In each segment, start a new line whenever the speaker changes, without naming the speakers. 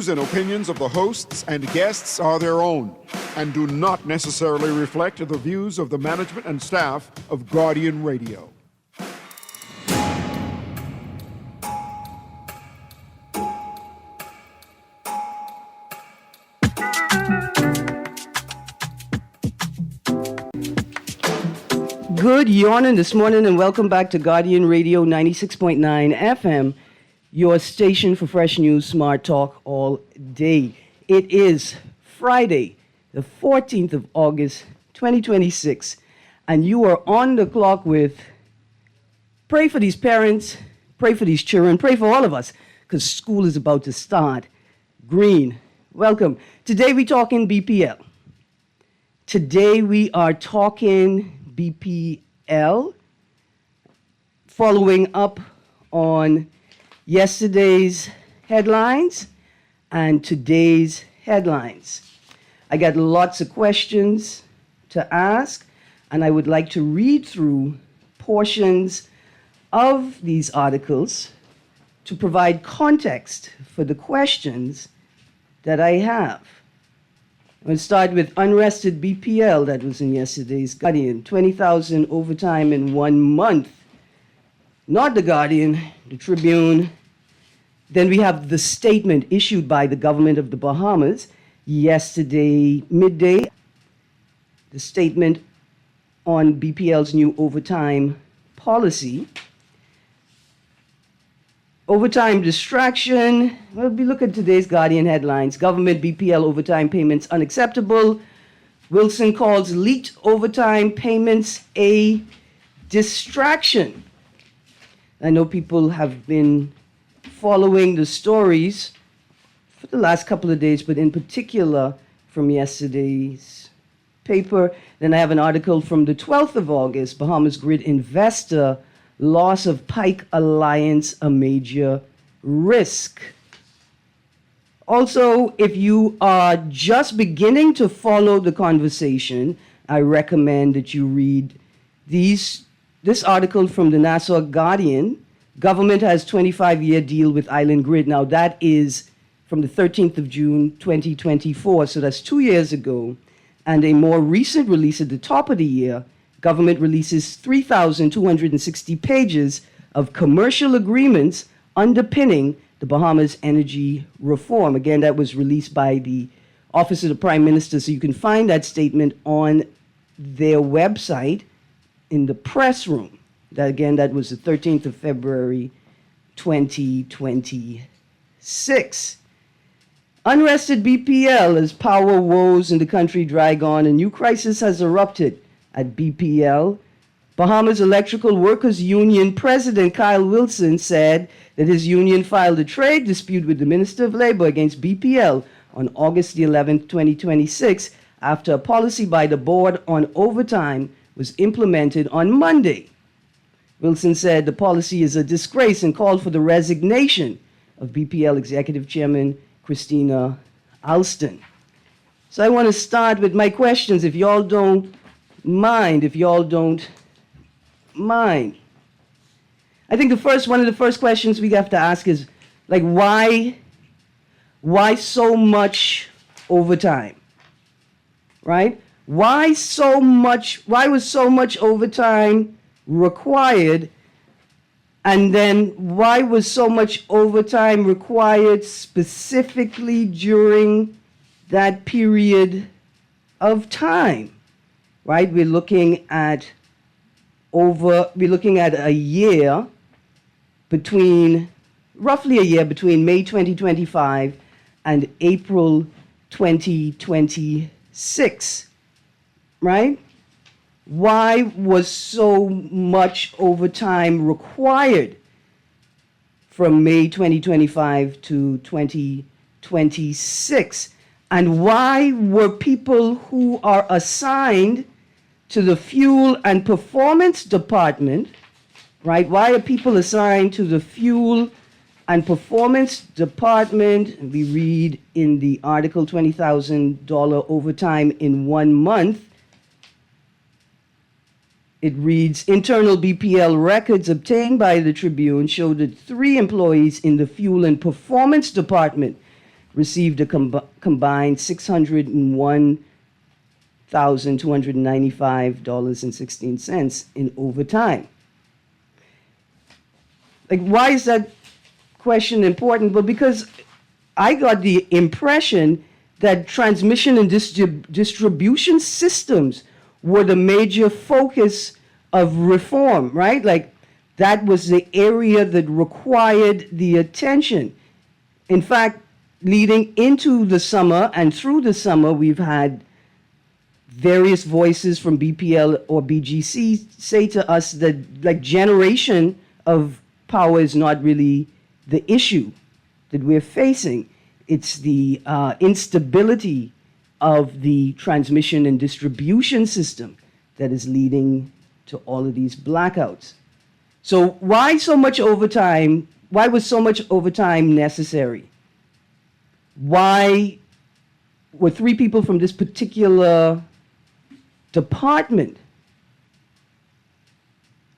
views and opinions of the hosts and guests are their own and do not necessarily reflect the views of the management and staff of Guardian Radio.
Good morning this morning and welcome back to Guardian Radio 96.9 FM, your station for fresh news, smart talk all day. It is Friday, the 14th of August, 2026, and you are on the clock with pray for these parents, pray for these children, pray for all of us, because school is about to start. Greene, welcome. Today we're talking BPL. Today we are talking BPL, following up on yesterday's headlines and today's headlines. I got lots of questions to ask, and I would like to read through portions of these articles to provide context for the questions that I have. I'm going to start with unrested BPL that was in yesterday's Guardian. 20,000 overtime in 1 month. Not the Guardian, the Tribune. Then we have the statement issued by the government of the Bahamas yesterday midday. The statement on BPL's new overtime policy. Overtime distraction. Well, we look at today's Guardian headlines. Government BPL overtime payments unacceptable. Wilson calls leaked overtime payments a distraction. I know people have been following the stories for the last couple of days, but in particular from yesterday's paper. Then I have an article from the 12th of August, Bahamas Grid investor loss of Pike Alliance a major risk. Also, if you are just beginning to follow the conversation, I recommend that you read this article from the Nassau Guardian. Government has 25-year deal with Island Grid. Now, that is from the 13th of June, 2024, so that's 2 years ago. And a more recent release at the top of the year, government releases 3,260 pages of commercial agreements underpinning the Bahamas energy reform. Again, that was released by the Office of the Prime Minister, so you can find that statement on their website in the press room. That was the 13th of February, 2026. Unrested BPL as power woes in the country drag on. A new crisis has erupted at BPL. Bahamas Electrical Workers Union President Kyle Wilson said that his union filed a trade dispute with the Minister of Labor against BPL on August the 11th, 2026, after a policy by the board on overtime was implemented on Monday. Wilson said the policy is a disgrace and called for the resignation of BPL Executive Chairman Christina Alston. So I want to start with my questions, if y'all don't mind. I think one of the first questions we have to ask is, like, why so much overtime, right? Why was so much overtime required, and then why was so much overtime required specifically during that period of time, right? We're looking at roughly a year between May 2025 and April 2026, right? Why was so much overtime required from May 2025 to 2026? And why were people who are assigned to the Fuel and Performance Department, right? Why are people assigned to the Fuel and Performance Department? We read in the article $20,000 overtime in 1 month. It reads, internal BPL records obtained by the Tribune show that 3 employees in the Fuel and Performance Department received a combined $601,295.16 in overtime. Like, why is that question important? Well, because I got the impression that transmission and distribution systems were the major focus of reform, right? Like, that was the area that required the attention. In fact, leading into the summer and through the summer, we've had various voices from BPL or BGC say to us that, like, generation of power is not really the issue that we're facing. It's the instability of the transmission and distribution system that is leading to all of these blackouts. So why so much overtime? Why was so much overtime necessary? Why were 3 people from this particular department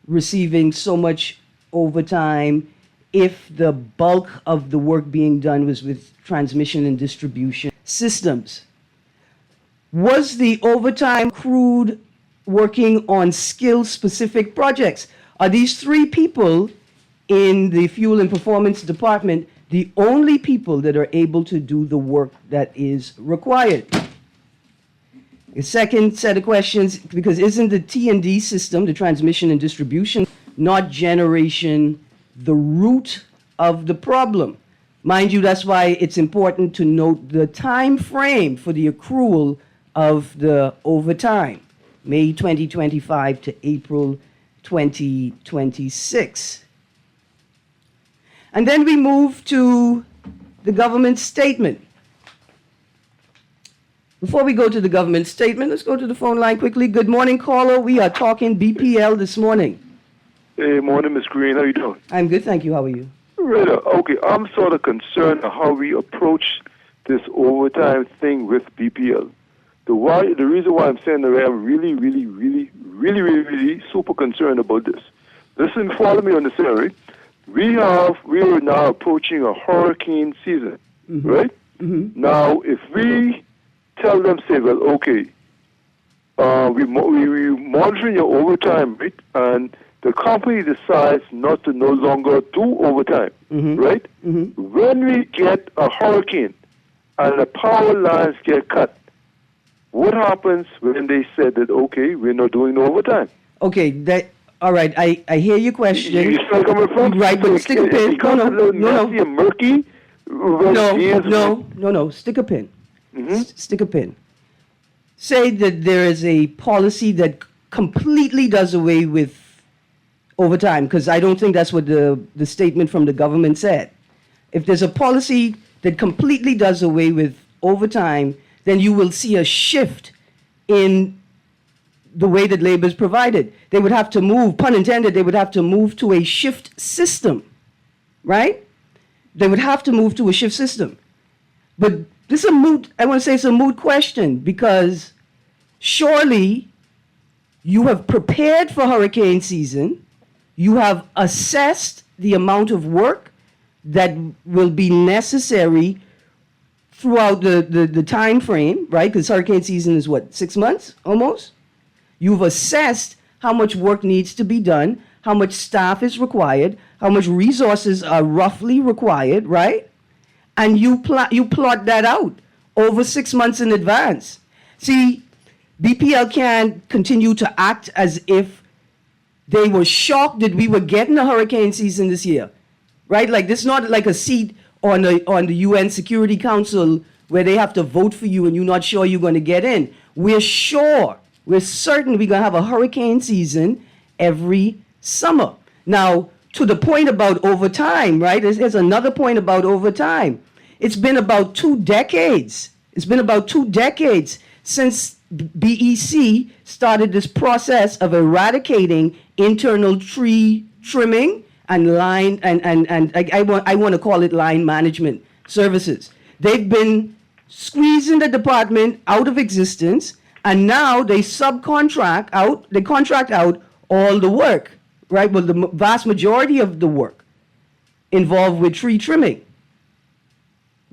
receiving so much overtime if the bulk of the work being done was with transmission and distribution systems? Was the overtime accrued working on skill-specific projects? Are these 3 people in the fuel and performance department the only people that are able to do the work that is required? The second set of questions, because isn't the T&D system, the transmission and distribution, not generation, the root of the problem? Mind you, that's why it's important to note the time frame for the accrual of the overtime, May 2025 to April 2026. And then we move to the government statement. Before we go to the government statement, let's go to the phone line quickly. Good morning, caller. We are talking BPL this morning.
Hey, morning, Ms. Greene. How you doing?
I'm good, thank you. How are you?
Right. Okay, I'm sort of concerned of how we approach this overtime thing with BPL. The reason why I'm saying that I'm really super concerned about this. Listen, follow me on this area. We are now approaching a hurricane season, right? Mm-hmm. Now, if we tell them, say, well, okay, we're monitoring your overtime, right? And the company decides not to no longer do overtime, right? Mm-hmm. When we get a hurricane and the power lines get cut, what happens when they said that, okay, we're not doing no overtime?
Okay, all right, I hear your question.
You still coming from?
Right, but stick a pin. No.
Murky.
No, stick a pin. Mm-hmm. Stick a pin. Say that there is a policy that completely does away with overtime, because I don't think that's what the statement from the government said. If there's a policy that completely does away with overtime, then you will see a shift in the way that labor is provided. They would have to move, pun intended, they would have to move to a shift system, right? They would have to move to a shift system. But this is I want to say it's a moot question, because surely you have prepared for hurricane season, you have assessed the amount of work that will be necessary throughout the time frame, right? Because hurricane season is what, 6 months almost? You've assessed how much work needs to be done, how much staff is required, how much resources are roughly required, right? And you plot that out over 6 months in advance. See, BPL can't continue to act as if they were shocked that we were getting a hurricane season this year, right? Like, this is not like a seat on the UN Security Council where they have to vote for you and you're not sure you're going to get in. We're certain we're going to have a hurricane season every summer. Now, to the point about overtime, right? There's another point about overtime. It's been about 2 decades. It's been about 2 decades since BEC started this process of eradicating internal tree trimming and line and I want to call it line management services. They've been squeezing the department out of existence, and now they contract out all the work, right? Well, the vast majority of the work involved with tree trimming,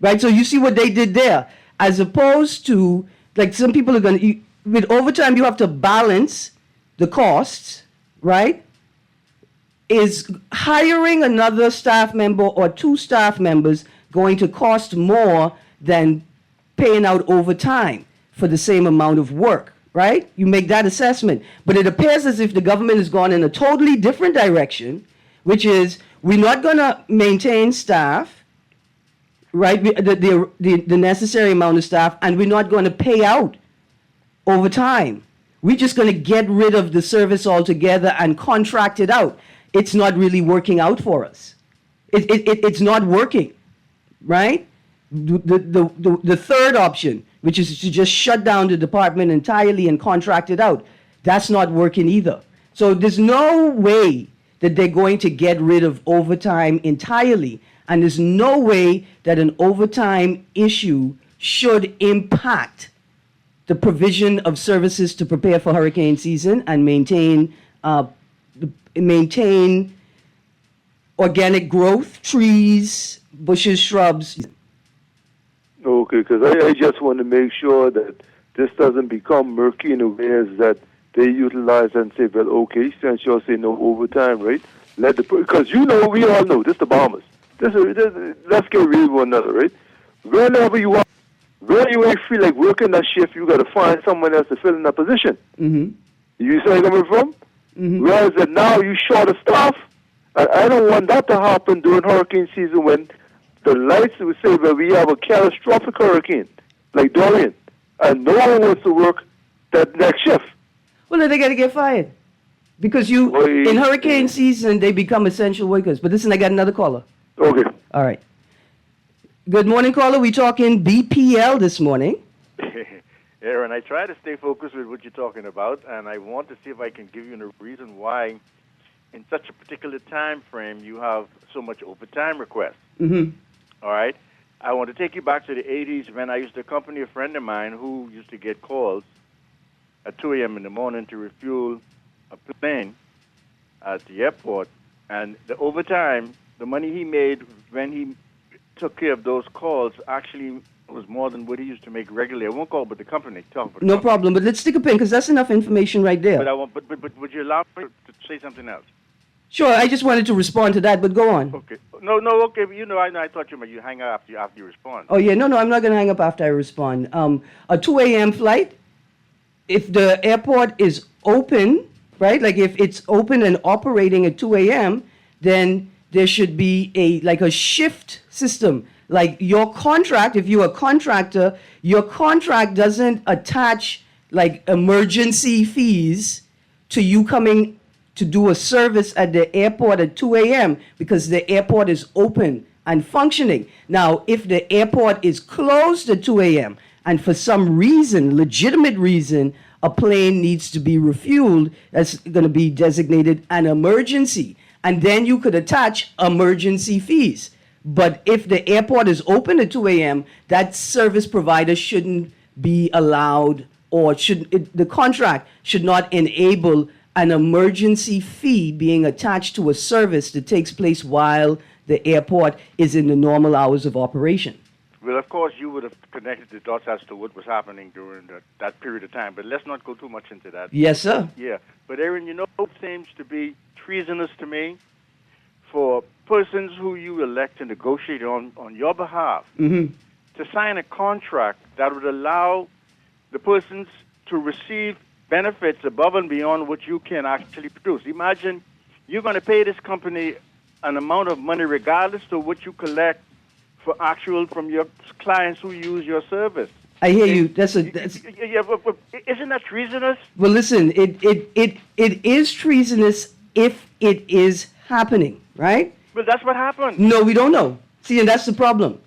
right? So you see what they did there, as opposed to, like, some people are going to, with overtime, you have to balance the costs, right? Is hiring another staff member or two staff members going to cost more than paying out overtime for the same amount of work, right? You make that assessment. But it appears as if the government has gone in a totally different direction, which is we're not going to maintain staff, right? The necessary amount of staff, and we're not going to pay out overtime. We're just going to get rid of the service altogether and contract it out. It's not really working out for us. It's not working, right? The third option, which is to just shut down the department entirely and contract it out, that's not working either. So there's no way that they're going to get rid of overtime entirely, and there's no way that an overtime issue should impact the provision of services to prepare for hurricane season and maintain organic growth, trees, bushes, shrubs.
Okay, because I just want to make sure that this doesn't become murky in a way as that they utilize and say, well, okay, since you're saying no overtime, right? Because we all know, this is the Bahamas. Let's get real with one another, right? Whenever you feel like working that shift, you got to find someone else to fill in that position.
Mm-hmm.
You see where I'm coming from?
Mm-hmm.
Whereas that now you short of staff, and I don't want that to happen during hurricane season when the lights would say, well, we have a catastrophic hurricane, like Dorian, and no one wants to work that next shift.
Well, then they got to get fired. Because in hurricane season, they become essential workers. But listen, I got another caller.
Okay.
All right. Good morning, caller. We talking BPL this morning.
Erin, I try to stay focused with what you're talking about, and I want to see if I can give you a reason why, in such a particular time frame, you have so much overtime requests.
Mm-hmm.
All right? I want to take you back to the 80s when I used to accompany a friend of mine who used to get calls at 2 a.m. in the morning to refuel a plane at the airport, and the overtime, the money he made when he took care of those calls actually was more than what he used to make regularly. I won't call but the company.
No problem, but let's stick a pin because that's enough information right there.
But would you allow me to say something else?
Sure, I just wanted to respond to that, but go on.
Okay. No, okay. I thought you hang up after you respond.
Oh, yeah, no, I'm not going to hang up after I respond. A 2 a.m. flight, if the airport is open, right, like if it's open and operating at 2 a.m., then there should be a shift system. Like your contract, if you're a contractor, your contract doesn't attach like emergency fees to you coming to do a service at the airport at 2 a.m. because the airport is open and functioning. Now, if the airport is closed at 2 a.m. and for some reason, legitimate reason, a plane needs to be refueled, that's going to be designated an emergency. And then you could attach emergency fees. But if the airport is open at 2 a.m., that service provider shouldn't be allowed, or the contract should not enable an emergency fee being attached to a service that takes place while the airport is in the normal hours of operation.
Well, of course, you would have connected the dots as to what was happening during that period of time, but let's not go too much into that.
Yes, sir.
Yeah, but Erin, it seems to be treasonous to me for persons who you elect to negotiate on your behalf
Mm-hmm.
to sign a contract that would allow the persons to receive benefits above and beyond what you can actually produce. Imagine you're going to pay this company an amount of money regardless of what you collect from your clients who use your service.
I hear you.
Yeah, but isn't that treasonous?
Well, listen, it is treasonous if it is happening, right?
Well, that's what happened.
No, we don't know. See, and that's the problem.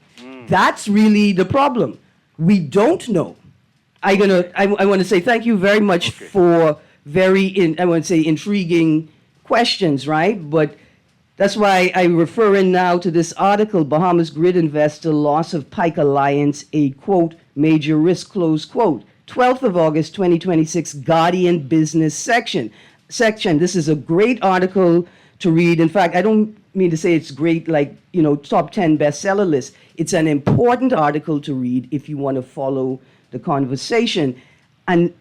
That's really the problem. We don't know. I want to say thank you very much for intriguing questions, right? But that's why I'm referring now to this article, Bahamas Grid Investor, Loss of Pike Alliance, a, quote, major risk, close quote. 12th of August, 2026, Guardian Business section. This is a great article to read. In fact, I don't mean to say it's great, like, top 10 bestseller list. It's an important article to read if you want to follow the conversation. And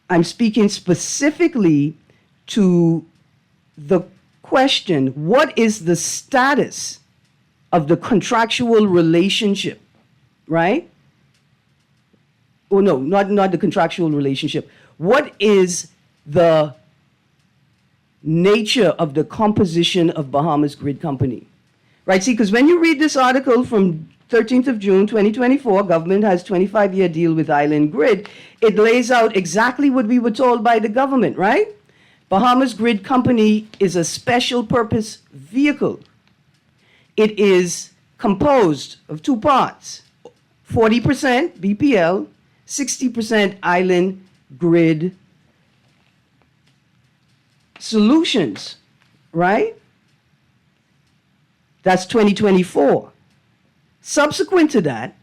I'm speaking specifically to the question, what is the status of the contractual relationship, right? Oh, no, not the contractual relationship. What is the nature of the composition of Bahamas Grid Company? Right, see, because when you read this article from 13th of June, 2024, government has 25-year deal with Island Grid, it lays out exactly what we were told by the government, right? Bahamas Grid Company is a special purpose vehicle. It is composed of two parts, 40% BPL, 60% Island Grid Solutions, right? That's 2024. Subsequent to that,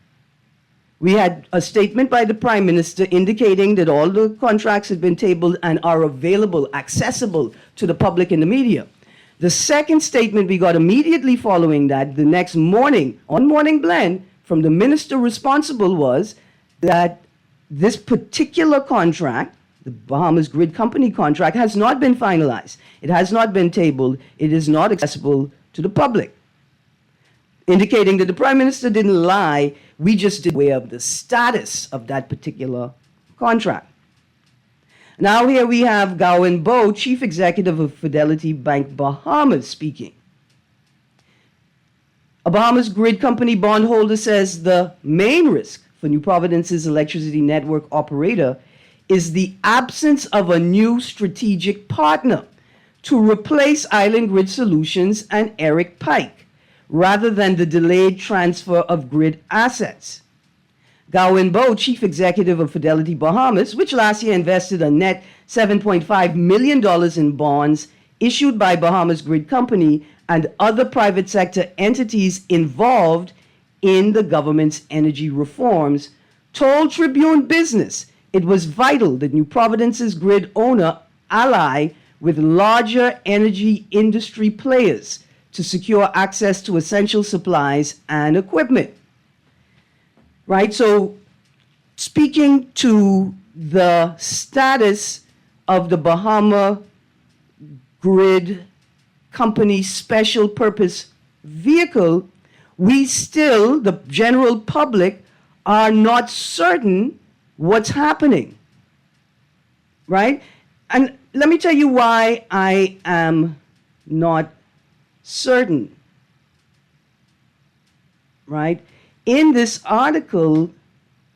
we had a statement by the Prime Minister indicating that all the contracts had been tabled and are available, accessible to the public and the media. The second statement we got immediately following that, the next morning, on Morning Blend, from the minister responsible was that this particular contract, the Bahamas Grid Company contract, has not been finalized. It has not been tabled. It is not accessible to the public, indicating that the Prime Minister didn't lie. We just did aware of the status of that particular contract. Now here we have Gowan Bowe, Chief Executive of Fidelity Bank Bahamas, speaking. A Bahamas Grid Company bondholder says the main risk for New Providence's electricity network operator is the absence of a new strategic partner to replace Island Grid Solutions and Eric Pike, rather than the delayed transfer of grid assets. Gowan Bowe, Chief Executive of Fidelity Bahamas, which last year invested a net $7.5 million in bonds issued by Bahamas Grid Company and other private sector entities involved in the government's energy reforms, told Tribune Business it was vital that New Providence's grid owner ally with larger energy industry players to secure access to essential supplies and equipment. Right? So, speaking to the status of the Bahama Grid Company special purpose vehicle, we still, the general public, are not certain what's happening. Right? And let me tell you why I am not certain. Right? In this article,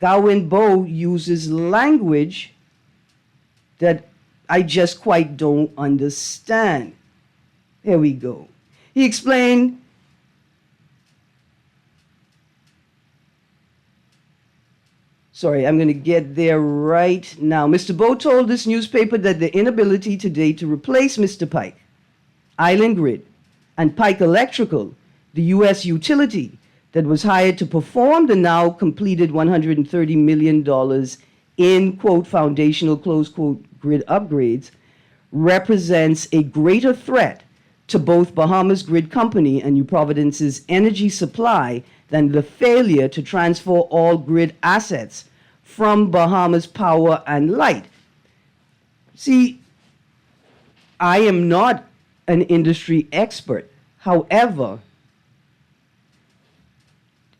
Gowan Bowe uses language that I just quite don't understand. Here we go. He explained, sorry, I'm going to get there right now. Mr. Bowe told this newspaper that the inability today to replace Mr. Pike, Island Grid, and Pike Electrical, the U.S. utility that was hired to perform the now completed $130 million in, quote, foundational, close quote, grid upgrades, represents a greater threat to both Bahamas Grid Company and New Providence's energy supply than the failure to transfer all grid assets from Bahamas Power and Light. See, I am not an industry expert. However,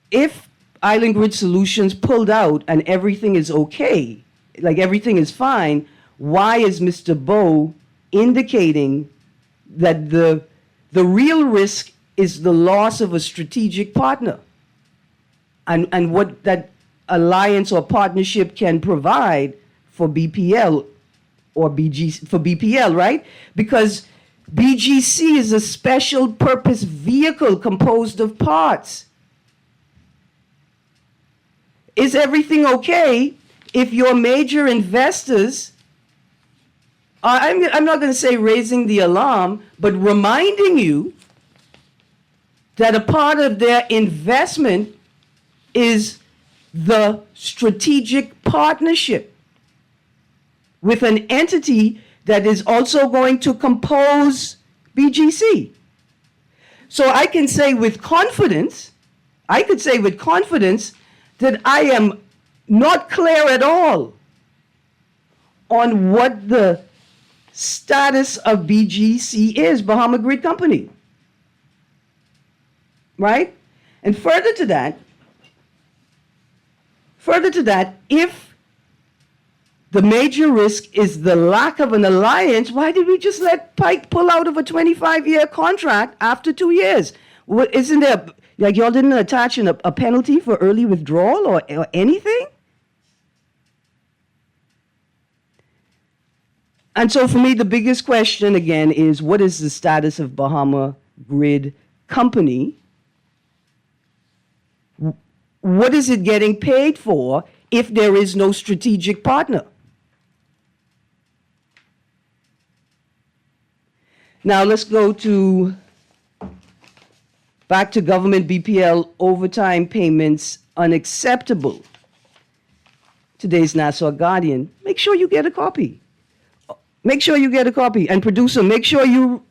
if Island Grid Solutions pulled out and everything is okay, like everything is fine, why is Mr. Bowe indicating that the real risk is the loss of a strategic partner and what that alliance or partnership can provide for BPL or for BPL, right? Because BGC is a special purpose vehicle composed of parts. Is everything okay if your major investors are, I'm not going to say raising the alarm, but reminding you that a part of their investment is the strategic partnership with an entity that is also going to compose BGC. So I can say with confidence, that I am not clear at all on what the status of BGC is, Bahama Grid Company. Right? And further to that, if the major risk is the lack of an alliance, why did we just let Pike pull out of a 25-year contract after 2 years? Isn't there, like, y'all didn't attach a penalty for early withdrawal or anything? And so for me, the biggest question again is, what is the status of Bahama Grid Company? What is it getting paid for if there is no strategic partner? Now let's go back to government BPL overtime payments unacceptable. Today's Nassau Guardian. Make sure you get a copy. And producer, make sure you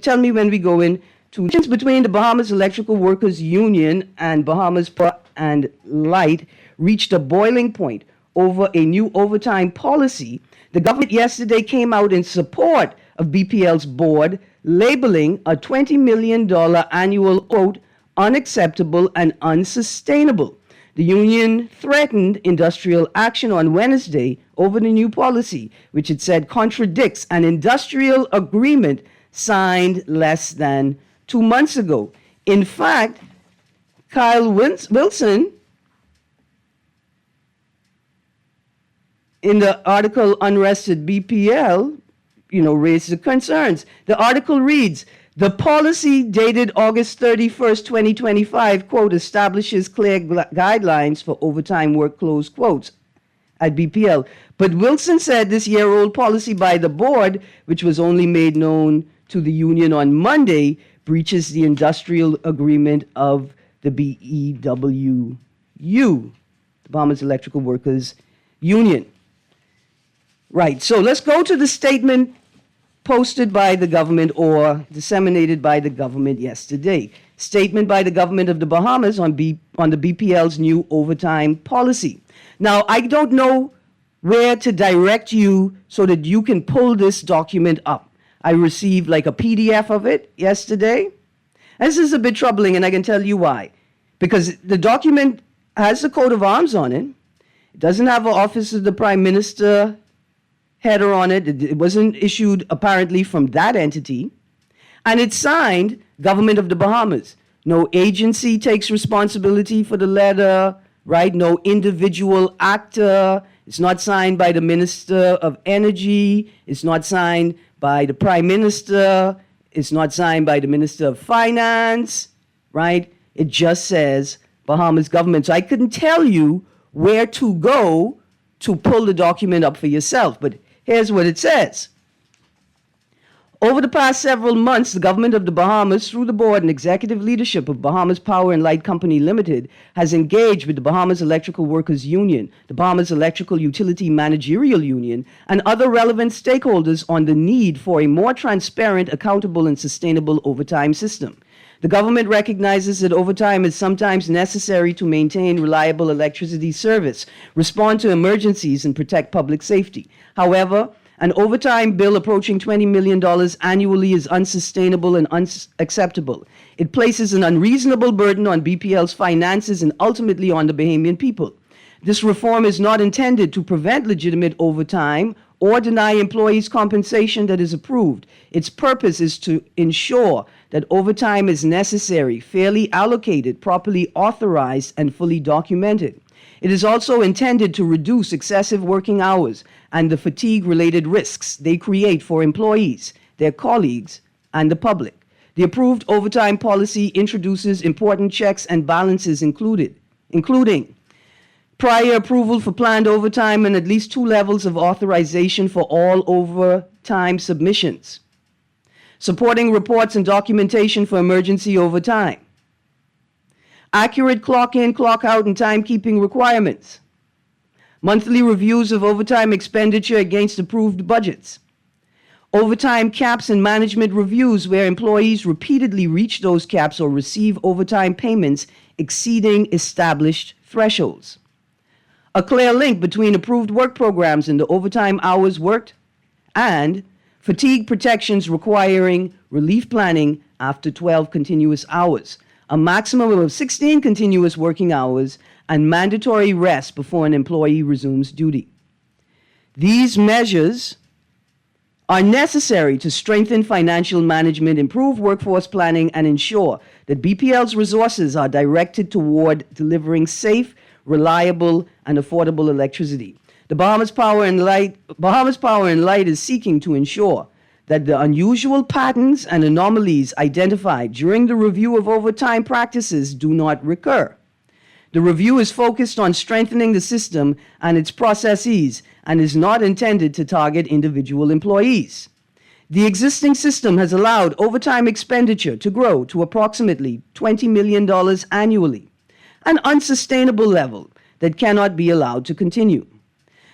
tell me when we go in to between the Bahamas Electrical Workers Union and Bahamas Power and Light reached a boiling point over a new overtime policy. The government yesterday came out in support of BPL's board, labeling a $20 million annual quote unacceptable and unsustainable. The union threatened industrial action on Wednesday over the new policy, which it said contradicts an industrial agreement signed less than 2 months ago. In fact, Kyle Wilson, in the article Unrested BPL, raised the concerns. The article reads, the policy dated August 31st, 2025, quote, establishes clear guidelines for overtime work, close quotes, at BPL. But Wilson said this year-old policy by the board, which was only made known to the union on Monday, breaches the industrial agreement of the BEWU, the Bahamas Electrical Workers Union. Right, so let's go to the statement posted by the government or disseminated by the government yesterday. Statement by the government of the Bahamas on the BPL's new overtime policy. Now, I don't know where to direct you so that you can pull this document up. I received like a PDF of it yesterday. This is a bit troubling, and I can tell you why. Because the document has the coat of arms on it. It doesn't have an Office of the Prime Minister header on it. It wasn't issued apparently from that entity. And it's signed Government of the Bahamas. No agency takes responsibility for the letter, right? No individual actor. It's not signed by the Minister of Energy. It's not signed by the Prime Minister. It's not signed by the Minister of Finance, right? It just says Bahamas government. So I couldn't tell you where to go to pull the document up for yourself, but here's what it says. Over the past several months, the government of the Bahamas, through the board and executive leadership of Bahamas Power and Light Company Limited, has engaged with the Bahamas Electrical Workers Union, the Bahamas Electrical Utility Managerial Union, and other relevant stakeholders on the need for a more transparent, accountable, and sustainable overtime system. The government recognizes that overtime is sometimes necessary to maintain reliable electricity service, respond to emergencies, and protect public safety. However, an overtime bill approaching $20 million annually is unsustainable and unacceptable. It places an unreasonable burden on BPL's finances and ultimately on the Bahamian people. This reform is not intended to prevent legitimate overtime or deny employees compensation that is approved. Its purpose is to ensure that overtime is necessary, fairly allocated, properly authorized, and fully documented. It is also intended to reduce excessive working hours and the fatigue-related risks they create for employees, their colleagues, and the public. The approved overtime policy introduces important checks and balances including prior approval for planned overtime and at least 2 levels of authorization for all overtime submissions, supporting reports and documentation for emergency overtime, accurate clock-in, clock-out, and timekeeping requirements, monthly reviews of overtime expenditure against approved budgets, Overtime caps and management reviews where employees repeatedly reach those caps or receive overtime payments exceeding established thresholds. A clear link between approved work programs and the overtime hours worked, and fatigue protections requiring relief planning after 12 continuous hours, a maximum of 16 continuous working hours, and mandatory rest before an employee resumes duty. These measures are necessary to strengthen financial management, improve workforce planning, and ensure that BPL's resources are directed toward delivering safe, reliable, and affordable electricity. The Bahamas Power and Light is seeking to ensure that the unusual patterns and anomalies identified during the review of overtime practices do not recur. The review is focused on strengthening the system and its processes and is not intended to target individual employees. The existing system has allowed overtime expenditure to grow to approximately $20 million annually, an unsustainable level that cannot be allowed to continue.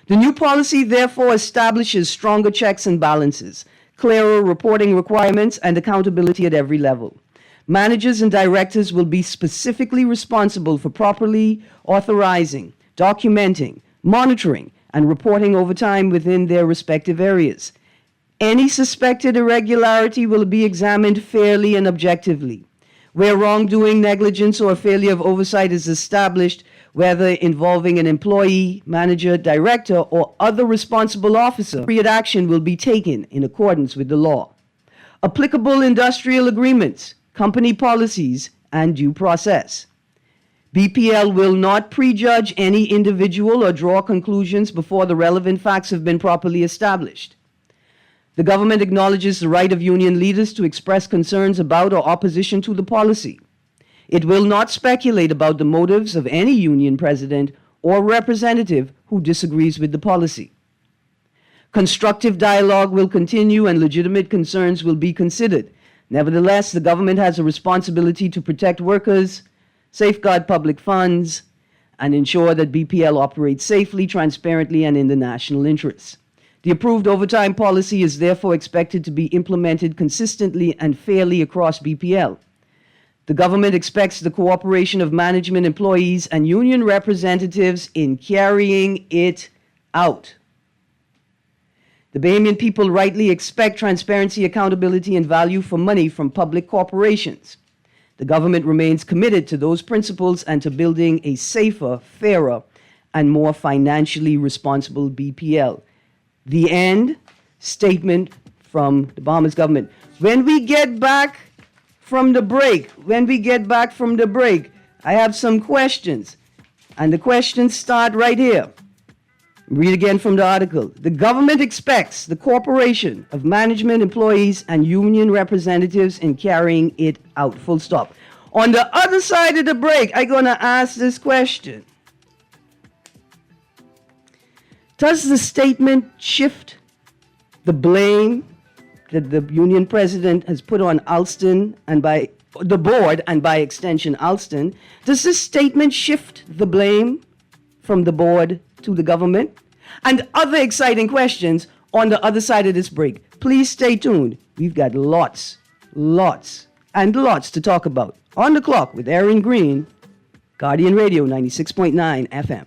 The new policy therefore establishes stronger checks and balances, clearer reporting requirements, and accountability at every level. Managers and directors will be specifically responsible for properly authorizing, documenting, monitoring, and reporting overtime within their respective areas. Any suspected irregularity will be examined fairly and objectively. Where wrongdoing, negligence, or failure of oversight is established, whether involving an employee, manager, director, or other responsible officer, appropriate action will be taken in accordance with the law. Applicable industrial agreements, company policies, and due process. BPL will not prejudge any individual or draw conclusions before the relevant facts have been properly established. The government acknowledges the right of union leaders to express concerns about or opposition to the policy. It will not speculate about the motives of any union president or representative who disagrees with the policy. Constructive dialogue will continue and legitimate concerns will be considered. Nevertheless, the government has a responsibility to protect workers, safeguard public funds, and ensure that BPL operates safely, transparently, and in the national interest. The approved overtime policy is therefore expected to be implemented consistently and fairly across BPL. The government expects the cooperation of management, employees, and union representatives in carrying it out. The Bahamian people rightly expect transparency, accountability, and value for money from public corporations. The government remains committed to those principles and to building a safer, fairer, and more financially responsible BPL. The end statement from the Bahamas government. When we get back from the break, I have some questions. And the questions start right here. Read again from the article. The government expects the corporation of management, employees, and union representatives in carrying it out. Full stop. On the other side of the break, I'm going to ask this question. Does the statement shift the blame that the union president has put on Alston and by the board and by extension Alston? Does this statement shift the blame from the board to the government? And other exciting questions on the other side of this break. Please stay tuned. We've got lots to talk about. On the Clock with Erin Greene, Guardian Radio 96.9 FM.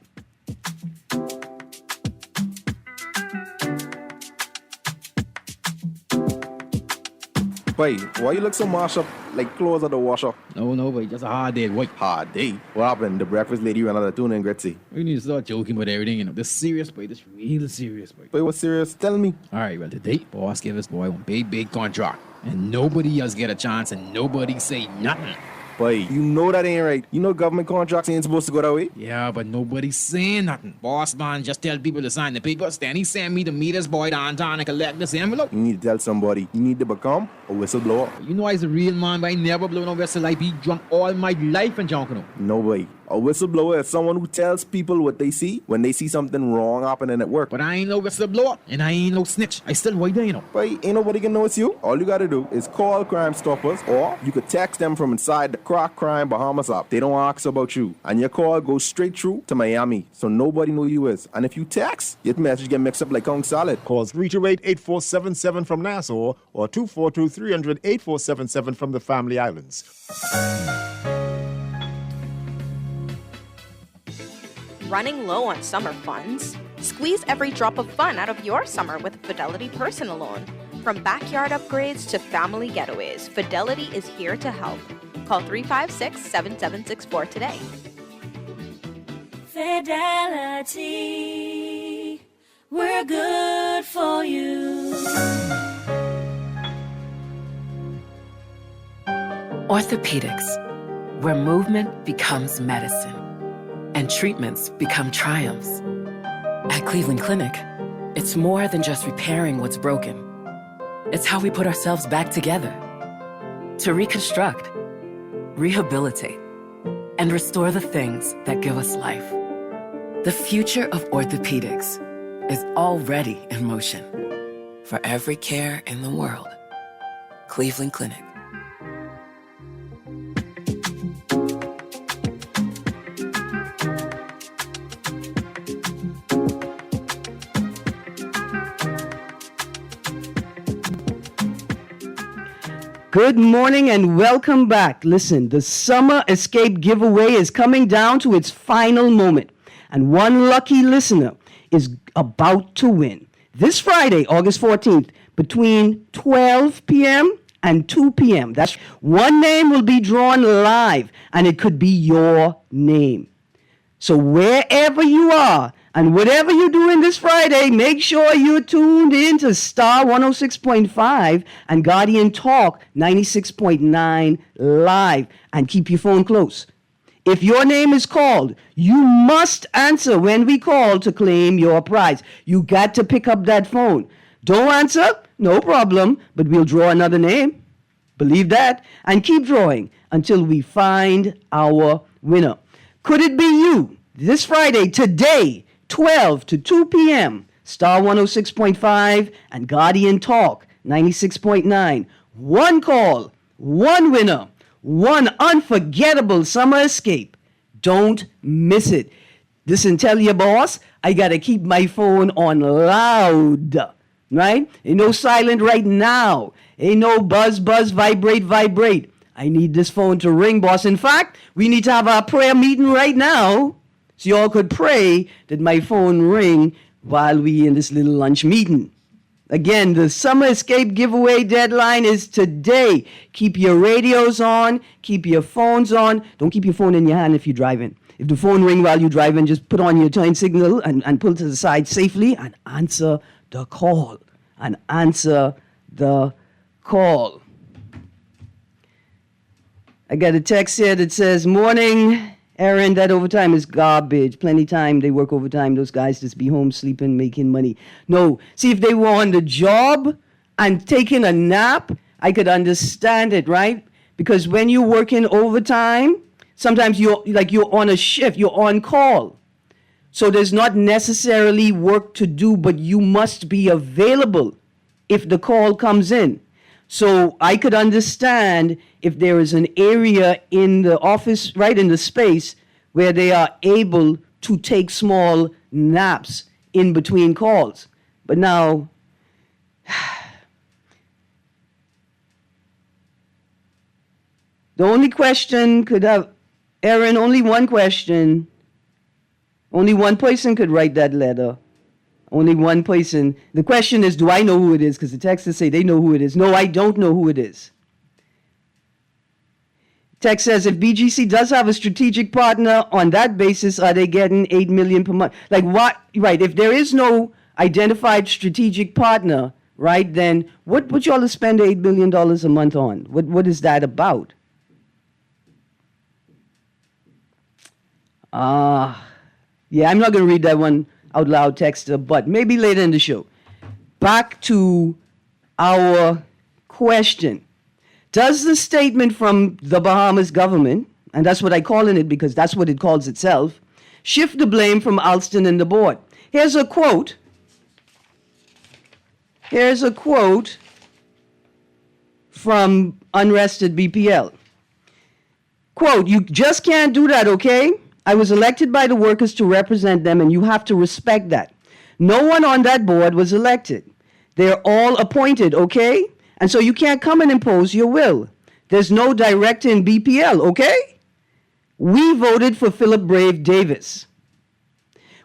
Boy, why you look so mashed up like clothes at the washer?
No, boy, just a hard day, boy.
Hard day? What happened? The breakfast lady ran out of tuna and Gretzy.
We need to start joking about everything, you know. This serious, boy. This real serious, boy.
Boy, what's serious? Tell me.
All right, well, today, boss gave us, boy, one big contract. And nobody else get a chance and nobody say nothing.
Boy, you know that ain't right. You know government contracts ain't supposed to go that way.
Yeah, but nobody's saying nothing. Boss man just tell people to sign the papers. Then he send me to meet this boy downtown and collect this envelope.
You need to tell somebody. You need to become a whistleblower.
You know I's a real man, but I never blow no whistle. I be drunk all my life and junking.
No, boy. A whistleblower is someone who tells people what they see when they see something wrong happening at work.
But I ain't no whistleblower, and I ain't no snitch. I still right there,
But ain't nobody can know it's you. All you gotta do is call Crime Stoppers, or you could text them from inside the Crack Crime Bahamas app. They don't ask about you, and your call goes straight through to Miami, so nobody know you is. And if you text, your message get mixed up like Kong Salad.
Call 328-8477 from Nassau or 242-300-8477 from the Family Islands.
Running low on summer funds? Squeeze every drop of fun out of your summer with Fidelity Personal Loan. From backyard upgrades to family getaways, Fidelity is here to help. Call 356-7764 today.
Fidelity, we're good for you.
Orthopedics, where movement becomes medicine and treatments become triumphs. At Cleveland Clinic, it's more than just repairing what's broken. It's how we put ourselves back together to reconstruct, rehabilitate, and restore the things that give us life. The future of orthopedics is already in motion. For every care in the world, Cleveland Clinic.
Good morning and welcome back. Listen, the Summer Escape giveaway is coming down to its final moment, and one lucky listener is about to win. This Friday, August 14th, between 12 p.m. and 2 p.m. That's one name will be drawn live, and it could be your name. So wherever you are, and whatever you're doing this Friday, make sure you're tuned in to Star 106.5 and Guardian Talk 96.9 live, and keep your phone close. If your name is called, you must answer when we call to claim your prize. You got to pick up that phone. Don't answer? No problem, but we'll draw another name. Believe that, and keep drawing until we find our winner. Could it be you? This Friday, today, 12 to 2 p.m., Star 106.5 and Guardian Talk 96.9. One call, one winner, one unforgettable summer escape. Don't miss it. Listen, tell your boss, I got to keep my phone on loud, right? Ain't no silent right now. Ain't no buzz, vibrate. I need this phone to ring, boss. In fact, we need to have our prayer meeting right now, so y'all could pray that my phone ring while we in this little lunch meeting. Again, the Summer Escape giveaway deadline is today. Keep your radios on. Keep your phones on. Don't keep your phone in your hand if you're driving. If the phone ring while you're driving, just put on your turn signal and pull to the side safely and answer the call. I got a text here that says, morning, Erin, that overtime is garbage. Plenty time. They work overtime. Those guys just be home sleeping, making money. No. See, if they were on the job and taking a nap, I could understand it, right? Because when you're working overtime, sometimes you're on a shift, you're on call. So there's not necessarily work to do, but you must be available if the call comes in. So I could understand if there is an area in the office, right in the space, where they are able to take small naps in between calls. But now, the only question could have, Erin, only one question. Only one person could write that letter. Only one person. The question is, do I know who it is? Because the texters say they know who it is. No, I don't know who it is. Text says, if BGC does have a strategic partner, on that basis, are they getting $8 million per month? Like what? Right. If there is no identified strategic partner, right, then what would y'all spend $8 million a month on? What is that about? Yeah, I'm not going to read that one out loud, texter, but maybe later in the show. Back to our question. Does the statement from the Bahamas government, and that's what I call it because that's what it calls itself, shift the blame from Alston and the board. Here's a quote. From Unrested BPL. Quote, "You just can't do that, okay? I was elected by the workers to represent them, and you have to respect that. No one on that board was elected. They're all appointed, okay? And so you can't come and impose your will. There's no director in BPL, okay? We voted for Philip Brave Davis.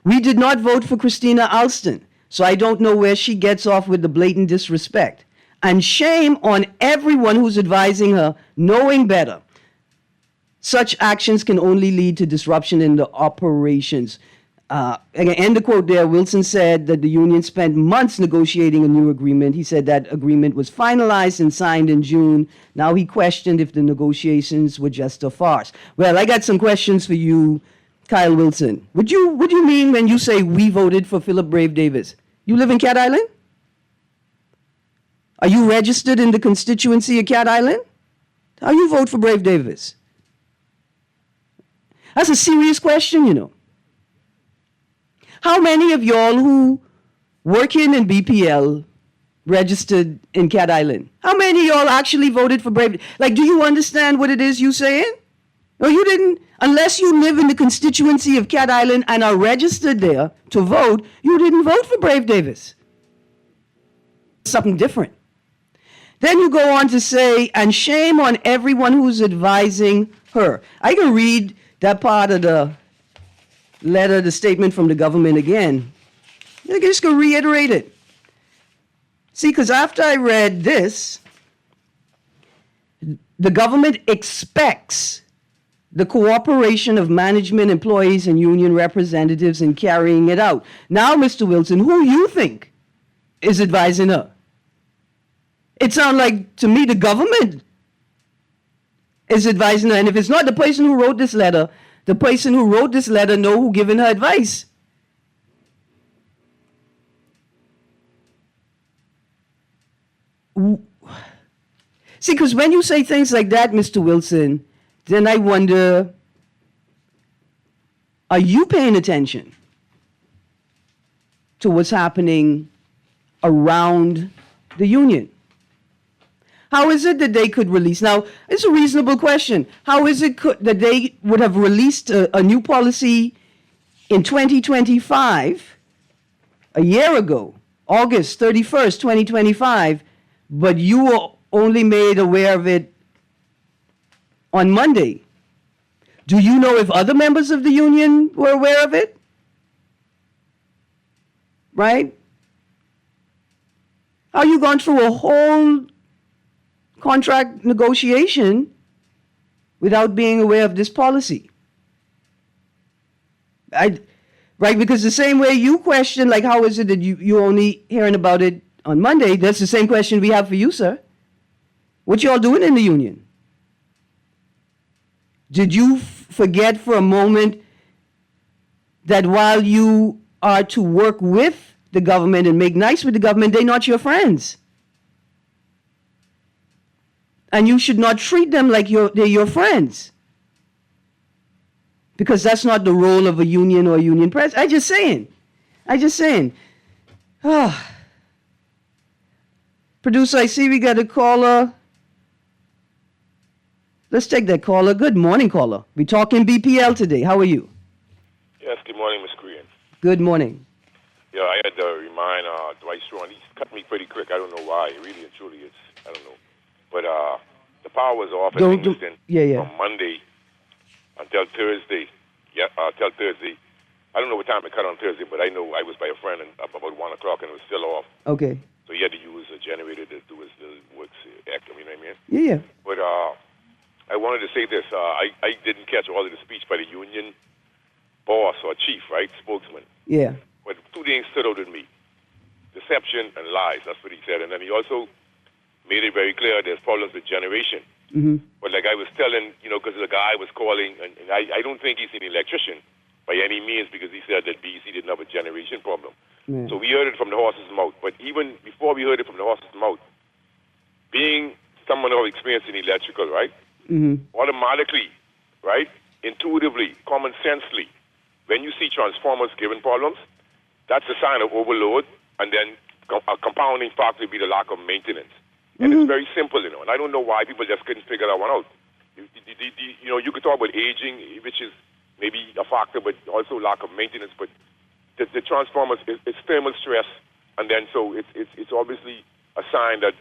We did not vote for Christina Alston, so I don't know where she gets off with the blatant disrespect. And shame on everyone who's advising her, knowing better. Such actions can only lead to disruption in the operations." Again, end the quote there. Wilson said that the union spent months negotiating a new agreement. He said that agreement was finalized and signed in June. Now he questioned if the negotiations were just a farce. Well, I got some questions for you, Kyle Wilson. What do you mean when you say we voted for Philip Brave Davis? You live in Cat Island? Are you registered in the constituency of Cat Island? How you vote for Brave Davis? That's a serious question, you know. How many of y'all who work in BPL registered in Cat Island? How many of y'all actually voted for Brave? Like, do you understand what it is you saying? No, you didn't. Unless you live in the constituency of Cat Island and are registered there to vote, you didn't vote for Brave Davis. Something different. Then you go on to say, and shame on everyone who's advising her. I can read that part of the letter, the statement from the government again. I'm just going to reiterate it. See, because after I read this, the government expects the cooperation of management, employees, and union representatives in carrying it out. Now, Mr. Wilson, who you think is advising her? It sounds like, to me, the government is advising her. And if it's not the person who wrote this letter, the person who wrote this letter know who giving her advice. See, because when you say things like that, Mr. Wilson, then I wonder, are you paying attention to what's happening around the union? How is it that they could release? Now, it's a reasonable question. How is it that they would have released a new policy in 2025, a year ago, August 31st, 2025, but you were only made aware of it on Monday? Do you know if other members of the union were aware of it? Right? How you gone through a whole contract negotiation without being aware of this policy? Right? Because the same way you question, like, how is it that you only hearing about it on Monday, that's the same question we have for you, sir. What y'all doing in the union? Did you forget for a moment that while you are to work with the government and make nice with the government, they're not your friends? And you should not treat them like they're your friends. Because that's not the role of a union or a union president. I just saying. Producer, I see we got a caller. Let's take that caller. Good morning, caller. We're talking BPL today. How are you?
Yes, good morning, Ms. Greene.
Good morning.
Yeah, I had to remind Dwight Strawn. He cut me pretty quick. I don't know why. Really and truly, I don't know. But the power was off in Kingston from Monday until Thursday. Till Thursday. I don't know what time it cut on Thursday, but I know I was by a friend up about 1 o'clock and it was still off.
Okay.
So he had to use a generator to do his works. You know what I mean?
Yeah.
But I wanted to say this. I didn't catch all of the speech by the union boss or chief, right? Spokesman.
Yeah.
But two things stood out with me. Deception and lies. That's what he said. And then he also made it very clear there's problems with generation.
Mm-hmm.
But like I was telling, because the guy was calling, and I don't think he's an electrician by any means because he said that BC didn't have a generation problem.
Yeah.
So we heard it from the horse's mouth. But even before we heard it from the horse's mouth, being someone who experienced in electrical, right?
Mm-hmm.
Automatically, right, intuitively, common sensely, when you see transformers giving problems, that's a sign of overload, and then a compounding factor would be the lack of maintenance. And it's very simple, you know, and I don't know why people just couldn't figure that one out. You know, you could talk about aging, which is maybe a factor, but also lack of maintenance. But the transformers is thermal stress, and then so it's obviously a sign that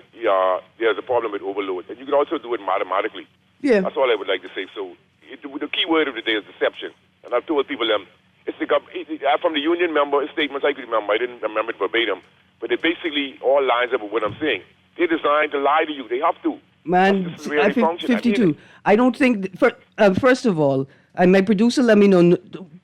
there's a problem with overload. And you can also do it mathematically.
Yeah.
That's all I would like to say. So the key word of the day is deception. And I've told people it's from the union member statements I could remember. I didn't remember it verbatim, but it basically all lines up with what I'm saying. They're designed to lie to you. They have to.
Man, 52. I don't think, first of all, my producer let me know,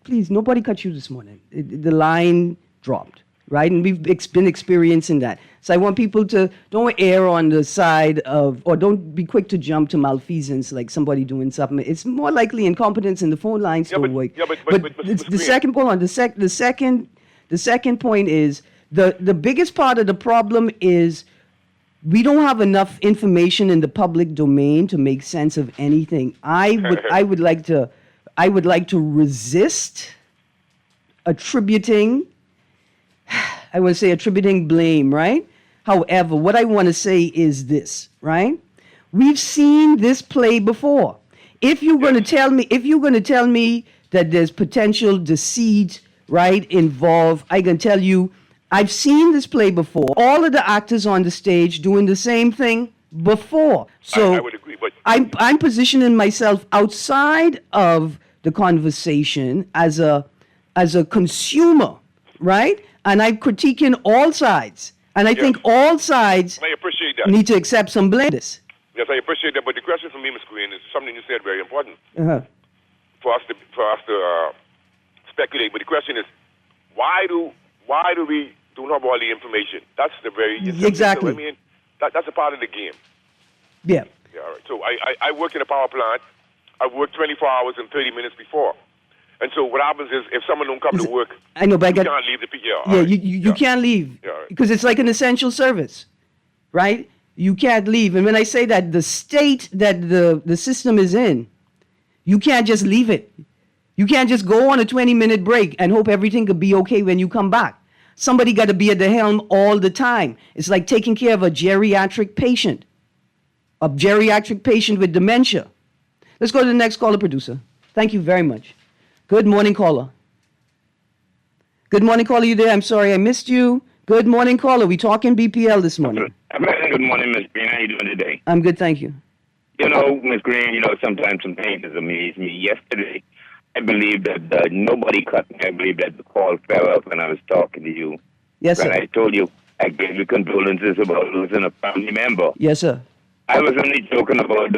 please, nobody cut you this morning. The line dropped, right? And we've been experiencing that. So I want people to don't err on the side of, or don't be quick to jump to malfeasance, like somebody doing something. It's more likely incompetence and the phone lines don't work. But the second, hold on, the second point is, the biggest part of the problem is we don't have enough information in the public domain to make sense of anything. I would like to resist attributing blame, right? However, what I want to say is this, right? We've seen this play before. If you're going to tell me that there's potential deceit, right, involved, I can tell you I've seen this play before. All of the actors on the stage doing the same thing before. So
I would agree, but
I'm positioning myself outside of the conversation as a consumer, right? And I'm critiquing all sides. And I think all sides
I appreciate that.
need to accept some blame.
Yes, I appreciate that. But the question for me, Ms. Greene, is something you said very important
Uh-huh.
for us to speculate. But the question is, why do we don't have all the information? That's the very
exactly.
So, I mean, that's a part of the game.
Yeah.
Yeah. All right. So I work in a power plant. I work 24 hours and 30 minutes before. And so what happens is if someone don't come to work,
I know, but
you can't leave the
you can't leave because it's like an essential service, right? You can't leave. And when I say that, the state that the system is in, you can't just leave it. You can't just go on a 20-minute break and hope everything could be okay when you come back. Somebody got to be at the helm all the time. It's like taking care of a geriatric patient with dementia. Let's go to the next caller, producer. Thank you very much. Good morning, caller. Good morning, caller. You there? I'm sorry I missed you. Good morning, caller. We talking BPL this morning.
Good morning, Ms. Greene. How you doing today?
I'm good, thank you.
You know, Ms. Greene, sometimes some things amaze me. Yesterday, I believe that nobody cut me. I believe that the call fell off when I was talking to you.
Yes, sir.
When I told you I gave you condolences about losing a family member.
Yes, sir.
I was only joking about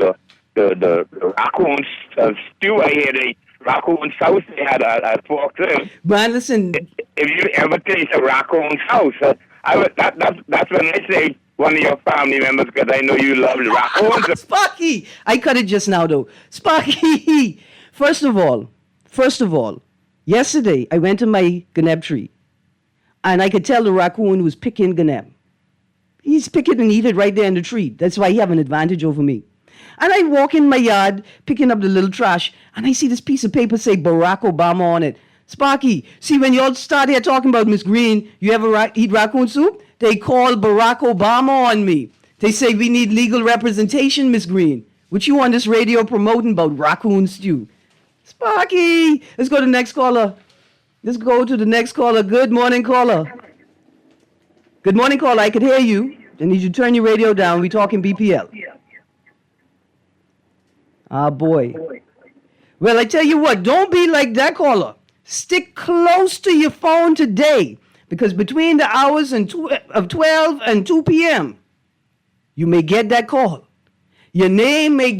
the raccoons. Stew, I hear the raccoon's house they had at Fort Hill.
Man, listen.
If you ever taste a raccoon's house, that's when I say one of your family members, because I know you love the raccoons.
Sparky! I cut it just now, though. Sparky! First of all, yesterday I went to my ganeb tree, and I could tell the raccoon was picking ganeb. He's picking and eating it right there in the tree. That's why he have an advantage over me. And I walk in my yard, picking up the little trash, and I see this piece of paper say Barack Obama on it. Sparky, see, when y'all start here talking about Miss Greene, you ever eat raccoon soup? They call Barack Obama on me. They say we need legal representation, Miss Greene. What you on this radio promoting about raccoon stew? Sparky! Let's go to the next caller. Good morning, caller. Good morning, caller. I could hear you. I need you to turn your radio down. We talking BPL. Ah, boy. Well, I tell you what, don't be like that caller. Stick close to your phone today, because between the hours of 12 and 2 p.m., you may get that call. Your name may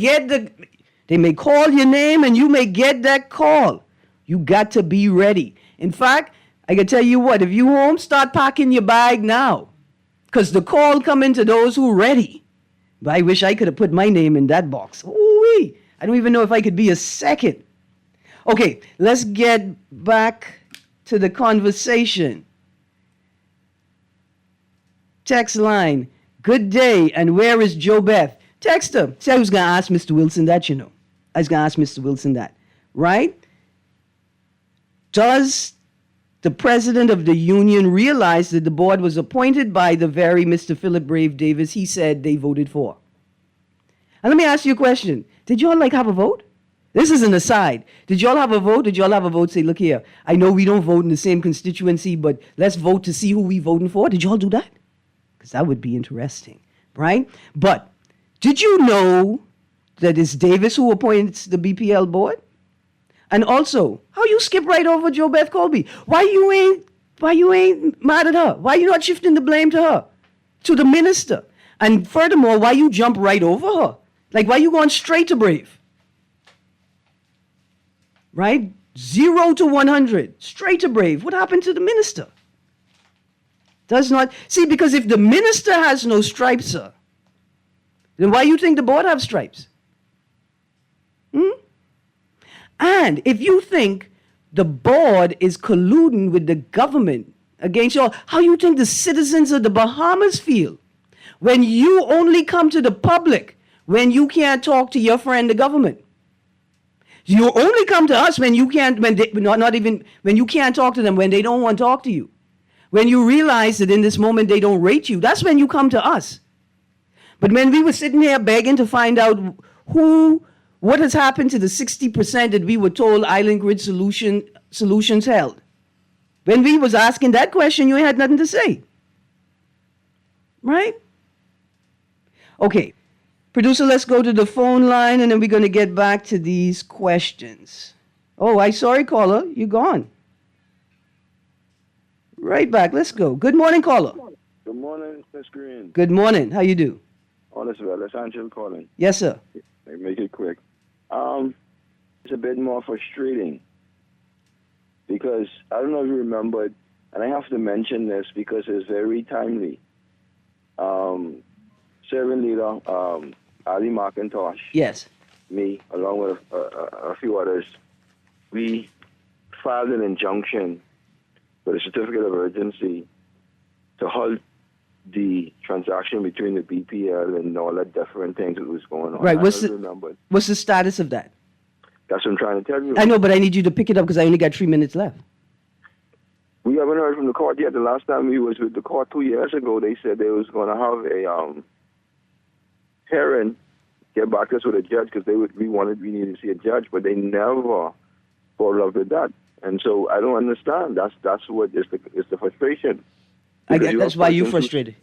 they may call your name and you may get that call. You got to be ready. In fact, I can tell you what, if you home, start packing your bag now, because the call coming to those who ready. But I wish I could have put my name in that box. Ooh-wee. I don't even know if I could be a second. Okay, let's get back to the conversation. Text line, good day, and where is Joe Beth? Text her. Say I was going to ask Mr. Wilson that, I was going to ask Mr. Wilson that, right? Does the president of the union realize that the board was appointed by the very Mr. Philip Brave Davis he said they voted for? And let me ask you a question. Did y'all have a vote? This is an aside. Did y'all have a vote? Did y'all have a vote? Say, look here, I know we don't vote in the same constituency, but let's vote to see who we voting for. Did y'all do that? Because that would be interesting, right? But did you know that it's Davis who appoints the BPL board? And also, how you skip right over Jo Beth Colby? Why you ain't mad at her? Why you not shifting the blame to her, to the minister? And furthermore, why you jump right over her? Why you going straight to Brave? Right? 0 to 100, straight to Brave. What happened to the minister? Does not see, because if the minister has no stripes, sir, then why you think the board have stripes? And if you think the board is colluding with the government against y'all, how you think the citizens of the Bahamas feel when you only come to the public when you can't talk to your friend, the government? You only come to us when you can't, when you can't talk to them, when they don't want to talk to you. When you realize that in this moment they don't rate you, that's when you come to us. But when we were sitting here begging to find out what has happened to the 60% that we were told Island Grid Solutions held, when we was asking that question, you had nothing to say. Right? Okay. Producer, let's go to the phone line, and then we're going to get back to these questions. Oh, sorry, caller. You're gone. Right back. Let's go. Good morning, caller.
Good morning, Ms. Greene.
Good morning. How you do?
All is well. It's Angel calling.
Yes, sir.
Make it quick. It's a bit more frustrating because I don't know if you remembered, and I have to mention this because it's very timely. Serving leader Ali McIntosh,
yes,
me, along with a few others, we filed an injunction with a certificate of urgency to halt the transaction between the BPL and all that different things that was going on.
Right. What's the status of that?
That's what I'm trying to tell you.
I know, but I need you to pick it up because I only got 3 minutes left.
We haven't heard from the court yet. The last time we was with the court 2 years ago, they said they was going to have a hearing, get back to us with a judge because we needed to see a judge, but they never followed up with that. And so I don't understand. That's what is the frustration.
That's why you're frustrated.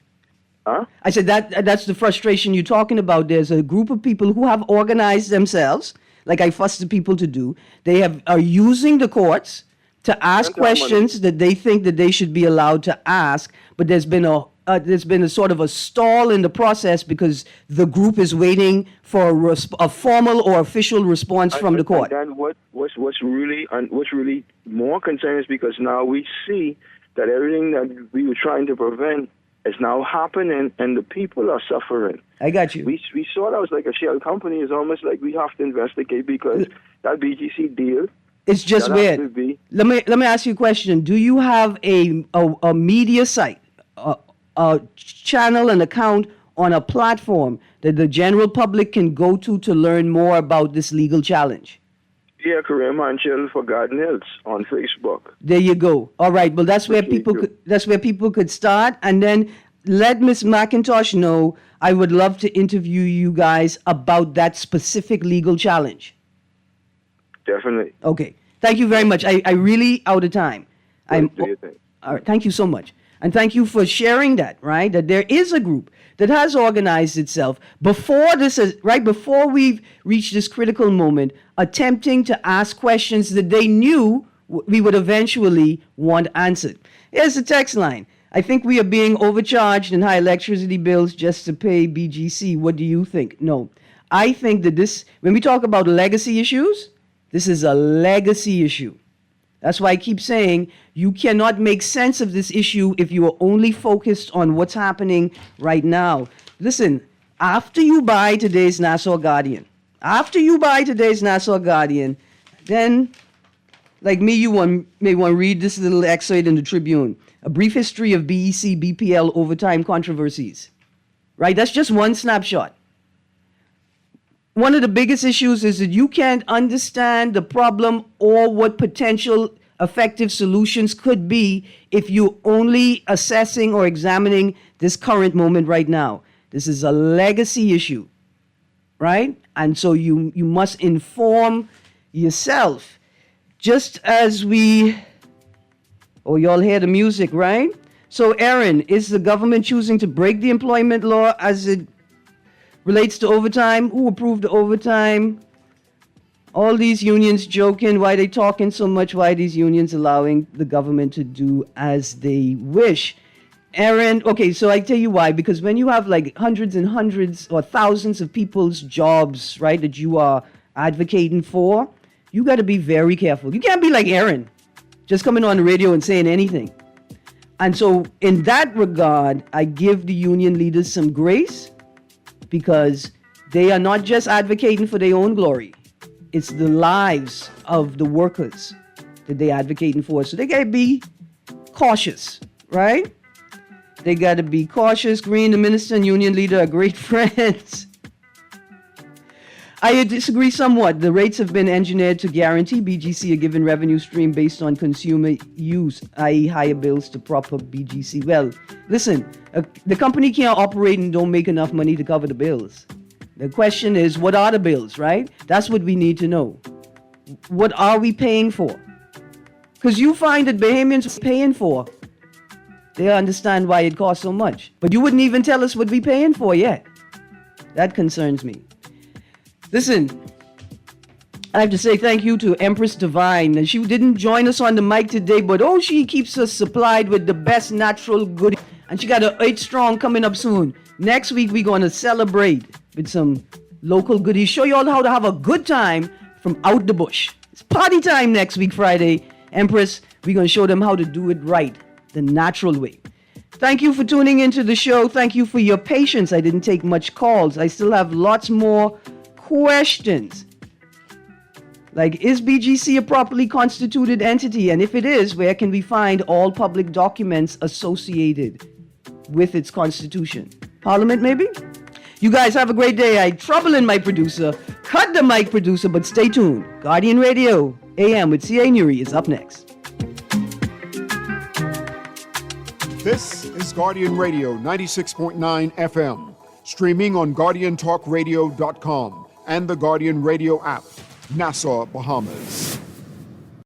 Huh?
I said that's the frustration you're talking about. There's a group of people who have organized themselves, like I fussed the people to do. They are using the courts to ask questions that they think that they should be allowed to ask, but there's been a sort of a stall in the process because the group is waiting for a formal or official response from the court.
And what's really more concerning is because now we see that everything that we were trying to prevent is now happening, and the people are suffering.
I got you.
We saw that was like a shell company. It's almost like we have to investigate because that BGC deal.
It's just weird. Let me ask you a question. Do you have a media site, a channel, an account on a platform that the general public can go to learn more about this legal challenge?
Yeah, Kareem Hanchel for Garden Hills on Facebook.
There you go. All right. Well, that's where people could start, and then let Ms. McIntosh know I would love to interview you guys about that specific legal challenge.
Definitely.
Okay. Thank you very much. I really out of time.
Do your thing.
All right. Thank you so much. And thank you for sharing that, right? That there is a group that has organized itself before we've reached this critical moment, attempting to ask questions that they knew we would eventually want answered. Here's the text line. I think we are being overcharged in high electricity bills just to pay BGC. What do you think? No. I think that when we talk about legacy issues, this is a legacy issue. That's why I keep saying you cannot make sense of this issue if you are only focused on what's happening right now. Listen, after you buy today's Nassau Guardian, then, like me, you may want to read this little excerpt in the Tribune. A brief history of BEC, BPL overtime controversies. Right? That's just one snapshot. one of the biggest issues is that you can't understand the problem or what potential effective solutions could be if you're only assessing or examining this current moment right now. This is a legacy issue, right? And so you must inform yourself. Just as y'all hear the music, right? So, Erin, is the government choosing to break the employment law as it relates to overtime? Who approved the overtime? All these unions joking, why they talking so much, why these unions allowing the government to do as they wish. Erin, okay, so I tell you why, because when you have like hundreds and hundreds or thousands of people's jobs, right, that you are advocating for, you got to be very careful. You can't be like Erin, just coming on the radio and saying anything. And so in that regard, I give the union leaders some grace, because they are not just advocating for their own glory. It's the lives of the workers that they're advocating for. So they got to be cautious, right? They got to be cautious. Greene, the minister and union leader, are great friends. I disagree somewhat. The rates have been engineered to guarantee BGC a given revenue stream based on consumer use, i.e. higher bills to proper BGC. Well, listen, the company can't operate and don't make enough money to cover the bills. The question is, what are the bills, right? That's what we need to know. What are we paying for? Because you find that Bahamians are paying for. They understand why it costs so much. But you wouldn't even tell us what we're paying for yet. That concerns me. Listen, I have to say thank you to Empress Divine. She didn't join us on the mic today, but she keeps us supplied with the best natural goodies. And she got a 8 strong coming up soon. Next week, we're going to celebrate with some local goodies. Show you all how to have a good time from out the bush. It's party time next week, Friday. Empress, we're going to show them how to do it right, the natural way. Thank you for tuning into the show. Thank you for your patience. I didn't take much calls. I still have lots more questions. Like, is BGC a properly constituted entity? And if it is, where can we find all public documents associated with its constitution? Parliament, maybe? You guys have a great day. I trouble in my producer. Cut the mic, producer, but stay tuned. Guardian Radio, AM with C.A. Nuri is up next.
This is Guardian Radio 96.9 FM, streaming on GuardianTalkRadio.com and the Guardian Radio app, Nassau, Bahamas.